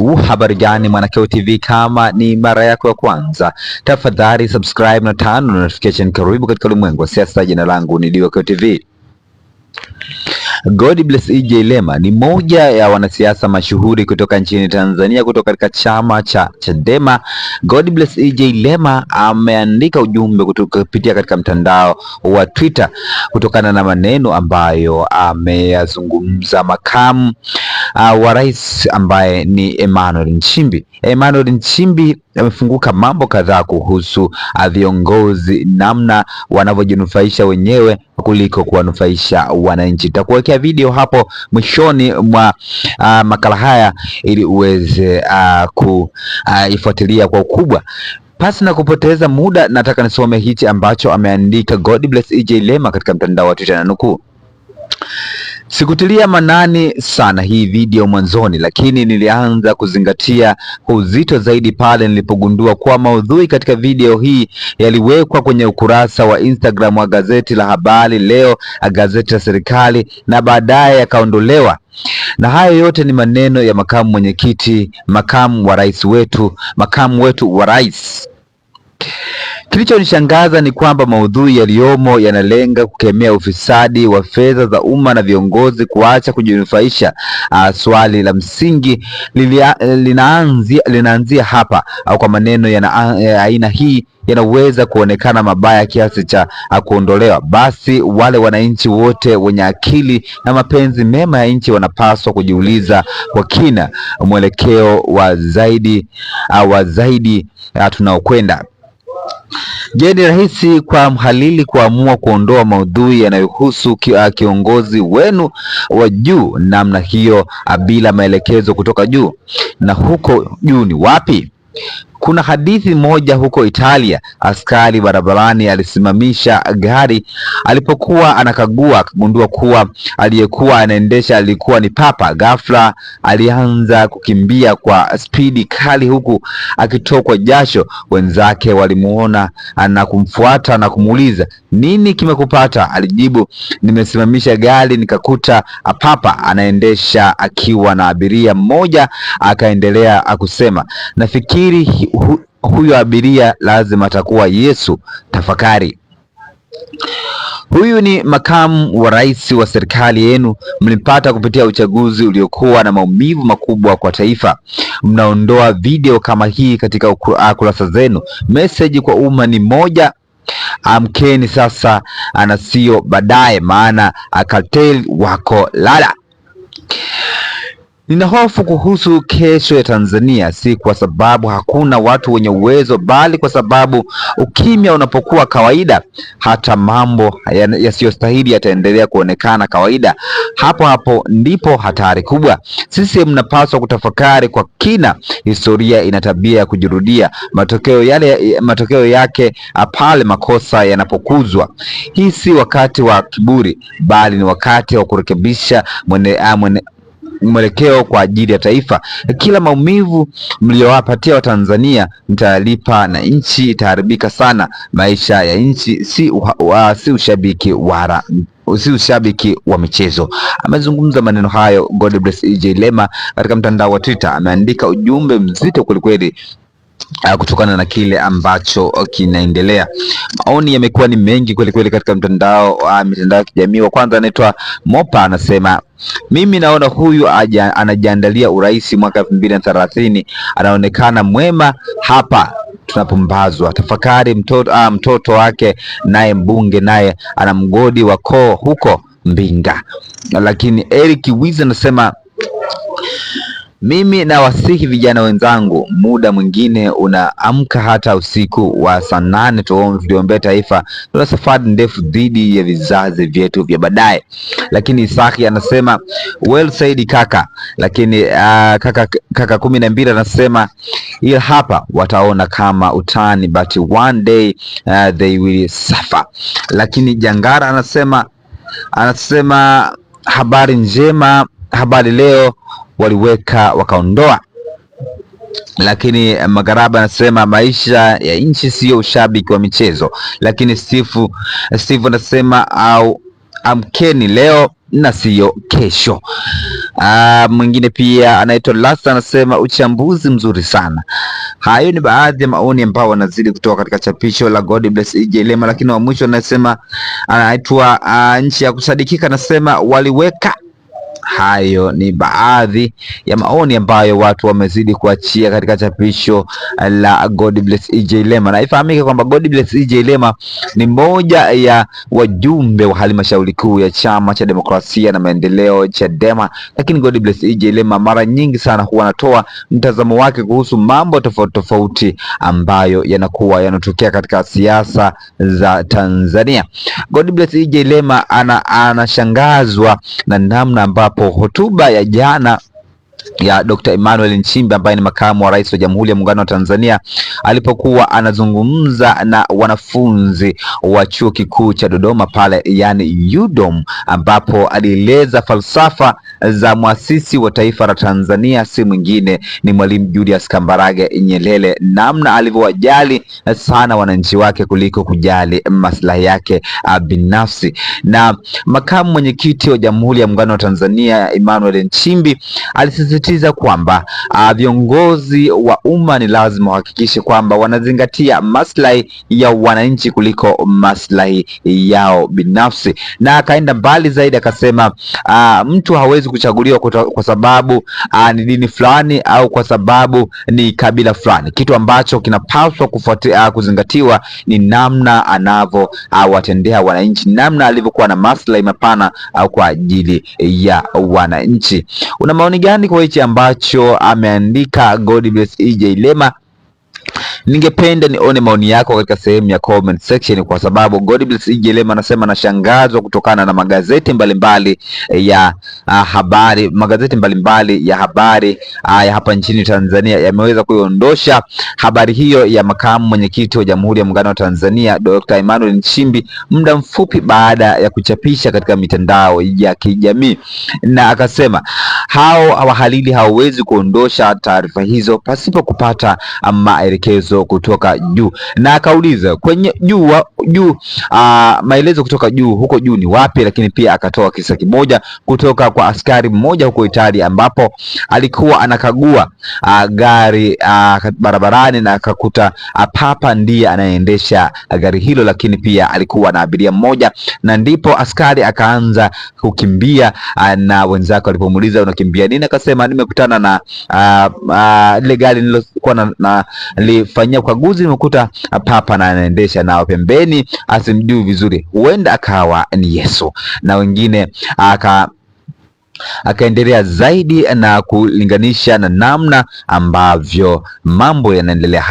Habari gani Mwanakeo TV, kama ni mara yako ya kwanza tafadhali subscribe na turn on notification. Karibu katika ulimwengu wa siasa. Jina langu ni Dioco TV. Godbless EJ Lema ni moja ya wanasiasa mashuhuri kutoka nchini Tanzania kutoka katika chama cha Chadema. Godbless EJ Lema ameandika ujumbe kupitia katika mtandao wa Twitter kutokana na maneno ambayo ameyazungumza makamu wa rais ambaye ni Emmanuel Nchimbi. Emmanuel Nchimbi amefunguka mambo kadhaa kuhusu viongozi, namna wanavyojinufaisha wenyewe kuliko kuwanufaisha wananchi. Nitakuwekea video hapo mwishoni mwa makala haya ili uweze kuifuatilia kwa ukubwa. Pasi na kupoteza muda, nataka nisome hichi ambacho ameandika Godbless EJ Lema katika mtandao wa Twitter, na nukuu: Sikutilia manani sana hii video mwanzoni, lakini nilianza kuzingatia uzito zaidi pale nilipogundua kuwa maudhui katika video hii yaliwekwa kwenye ukurasa wa Instagram wa gazeti la Habari Leo, gazeti la serikali, na baadaye yakaondolewa. Na hayo yote ni maneno ya makamu mwenyekiti, makamu wetu wa rais. Kilichonishangaza ni kwamba maudhui yaliyomo yanalenga kukemea ufisadi wa fedha za umma na viongozi kuacha kujinufaisha. Swali la msingi linaanzia hapa, au kwa maneno ya aina hii yanaweza kuonekana mabaya kiasi cha kuondolewa, basi wale wananchi wote wenye akili na mapenzi mema ya nchi wanapaswa kujiuliza kwa kina mwelekeo wa zaidi tunaokwenda. Je, ni rahisi kwa mhalili kuamua kuondoa maudhui yanayohusu kiongozi wenu wa juu namna hiyo bila maelekezo kutoka juu? Na huko juu ni wapi? Kuna hadithi moja huko Italia, askari barabarani alisimamisha gari alipokuwa anakagua, akagundua kuwa aliyekuwa anaendesha alikuwa ni papa. Ghafla alianza kukimbia kwa spidi kali huku akitokwa jasho. Wenzake walimuona na kumfuata na kumuuliza, nini kimekupata? Alijibu, nimesimamisha gari nikakuta papa anaendesha akiwa na abiria mmoja. Akaendelea akusema, nafikiri huyo abiria lazima atakuwa Yesu. Tafakari. Huyu ni makamu wa rais wa serikali yenu. Mlipata kupitia uchaguzi uliokuwa na maumivu makubwa kwa taifa. Mnaondoa video kama hii katika kurasa zenu. Message kwa umma ni moja: amkeni sasa na sio baadaye, maana cartel wako lala. Nina hofu kuhusu kesho ya Tanzania, si kwa sababu hakuna watu wenye uwezo, bali kwa sababu ukimya unapokuwa kawaida, hata mambo yasiyostahili yataendelea kuonekana kawaida. Hapo ndipo hatari kubwa. Sisi mnapaswa kutafakari kwa kina. Historia ina tabia ya kujirudia. Matokeo yake pale makosa yanapokuzwa. Hii si wakati wa kiburi, bali ni wakati wa kurekebisha mwelekeo kwa ajili ya taifa. Kila maumivu mliowapatia Watanzania mtalipa, na nchi itaharibika sana. Maisha ya nchi si ushabiki wa michezo. Amezungumza maneno hayo Godbless EJ Lema katika mtandao wa Twitter. Ameandika ujumbe mzito kwelikweli kutokana na kile ambacho kinaendelea. Maoni yamekuwa ni mengi kwelikweli katika mitandao ya kijamii. Wa kwanza anaitwa Mopa, anasema, mimi naona huyu anajiandalia urais mwaka 2030. Anaonekana mwema hapa, tunapombazwa. Tafakari, mtoto wake naye mbunge, naye ana mgodi wa koo huko Mbinga. Lakini Eric Wiz anasema, mimi na wasihi vijana wenzangu, muda mwingine unaamka hata usiku wa saa 8. Tuliombea taifa, tuna safari ndefu dhidi ya vizazi vyetu vya baadaye. Lakini Isaki anasema, well said kaka. Lakini kaka 12 anasema, ila hapa wataona kama utani, but one day they will suffer. Lakini Jangara anasema habari njema, Habari Leo waliweka wakaondoa. Lakini Magaraba anasema maisha ya nchi sio ushabiki wa michezo. Lakini Steve anasema, au amkeni leo na siyo kesho. Mwingine pia anaitwa Lasa anasema uchambuzi mzuri sana. Hayo ni baadhi ya maoni ambao wanazidi kutoka katika chapisho la God Bless EJ Lema, lakini wa mwisho anasema anaitwa nchi ya kusadikika anasema waliweka. Hayo ni baadhi ya maoni ambayo watu wamezidi kuachia katika chapisho la God Bless EJ Lema, na ifahamike kwamba God Bless EJ Lema ni moja ya wajumbe wa halmashauri kuu ya Chama cha Demokrasia na Maendeleo Chadema. Lakini God Bless EJ Lema mara nyingi sana huwa anatoa mtazamo wake kuhusu mambo tofauti tofauti ambayo yanakuwa yanatokea katika siasa za Tanzania. God Bless EJ Lema anashangazwa na namna ambapo hotuba ya jana ya Dr. Emmanuel Nchimbi ambaye ni makamu wa rais wa Jamhuri ya Muungano wa Tanzania alipokuwa anazungumza na wanafunzi wa chuo kikuu cha Dodoma pale, yani UDOM, ambapo alieleza falsafa za muasisi wa taifa la Tanzania si mwingine ni Mwalimu Julius Kambarage Nyerere, namna alivyowajali sana wananchi wake kuliko kujali maslahi yake binafsi. Na makamu mwenyekiti wa Jamhuri ya Muungano wa Tanzania Emmanuel Nchimbi alisisitiza kwamba viongozi wa umma ni lazima wahakikishe kwamba wanazingatia maslahi ya wananchi kuliko maslahi yao binafsi, na akaenda mbali zaidi akasema mtu hawezi kuchaguliwa kwa sababu ni dini fulani au kwa sababu ni kabila fulani. Kitu ambacho kinapaswa kuzingatiwa ni namna anavyowatendea wananchi, namna alivyokuwa na maslahi mapana au kwa ajili ya wananchi. Una maoni gani kwa hichi ambacho ameandika God Bless EJ Lema? Ningependa nione maoni yako katika sehemu ya comment section, kwa sababu God Bless EJ Lema anasema anashangazwa kutokana na magazeti mbalimbali ya habari ya hapa nchini Tanzania yameweza kuiondosha habari hiyo ya makamu mwenyekiti wa Jamhuri ya Muungano wa Tanzania Dr. Emmanuel Nchimbi muda mfupi baada ya kuchapisha katika mitandao ya kijamii, na akasema wahalili hawawezi kuondosha taarifa hizo pasipo kupata maelekezo kutoka juu, na akauliza kwenye juu maelezo kutoka juu, huko juu ni wapi? Lakini pia akatoa kisa kimoja kutoka kwa askari mmoja huko Italia ambapo alikuwa anakagua gari barabarani na akakuta papa ndiye anayeendesha gari hilo, lakini pia alikuwa na abiria mmoja, na ndipo askari akaanza kukimbia na wenzake walipomuuliza unakimbia nini, akasema nimekutana na ile gari nilokuwa nilifanyia ukaguzi nimekuta papa na anaendesha, na pembeni asimjui vizuri, huenda akawa ni Yesu. Na wengine akaendelea zaidi na kulinganisha na namna ambavyo mambo yanaendelea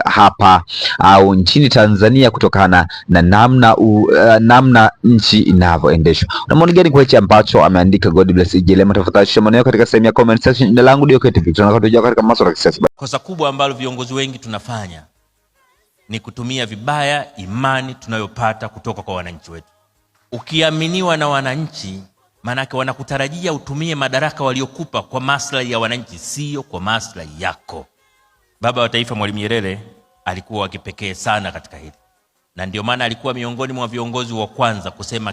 hapa au nchini Tanzania kutokana na namna nchi inavyoendeshwa. Na maoni gani kwa hichi ambacho ameandika God Bless EJ Lema? Tafadhali shusha maoni yako katika sehemu ya comment section. Jina langu ndio Kete Victor, tunakutujia katika masuala ya kisiasa. Kosa kubwa ambalo viongozi wengi tunafanya ni kutumia vibaya imani tunayopata kutoka kwa wananchi wetu. Ukiaminiwa na wananchi, manake wanakutarajia utumie madaraka waliokupa kwa maslahi ya wananchi, sio kwa maslahi yako. Baba wa taifa Mwalimu Nyerere alikuwa wa kipekee sana katika hili, na ndio maana alikuwa miongoni mwa viongozi wa kwanza kusema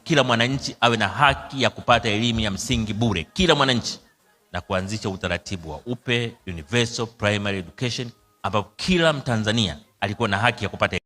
kila mwananchi awe na haki ya kupata elimu ya msingi bure, kila mwananchi, na kuanzisha utaratibu wa UPE, Universal Primary Education, ambapo kila Mtanzania alikuwa na haki ya kupata